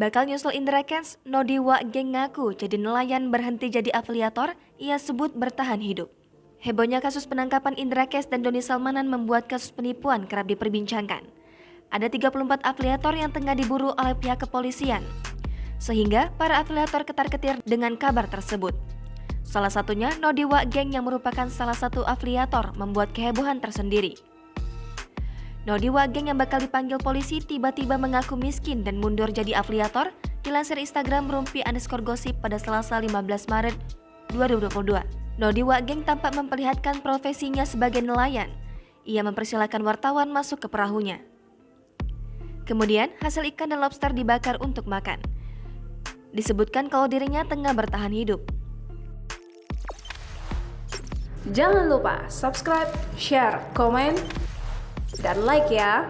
Bakal nyusul Indra Kents, Nodiwa Geng ngaku jadi nelayan berhenti jadi afiliator, ia sebut bertahan hidup. Hebohnya kasus penangkapan Indra Kents dan Doni Salmanan membuat kasus penipuan kerap diperbincangkan. Ada 34 afiliator yang tengah diburu oleh pihak kepolisian, sehingga para afiliator ketar-ketir dengan kabar tersebut. Salah satunya Nodiwa Geng yang merupakan salah satu afiliator membuat kehebohan tersendiri. Nodiwa Geng yang bakal dipanggil polisi tiba-tiba mengaku miskin dan mundur jadi afiliator, dilansir Instagram rumpi_gosip pada Selasa 15 Maret 2022. Nodiwa Geng tampak memperlihatkan profesinya sebagai nelayan. Ia mempersilahkan wartawan masuk ke perahunya. Kemudian, hasil ikan dan lobster dibakar untuk makan. Disebutkan kalau dirinya tengah bertahan hidup. Jangan lupa subscribe, share, komen, dan like ya.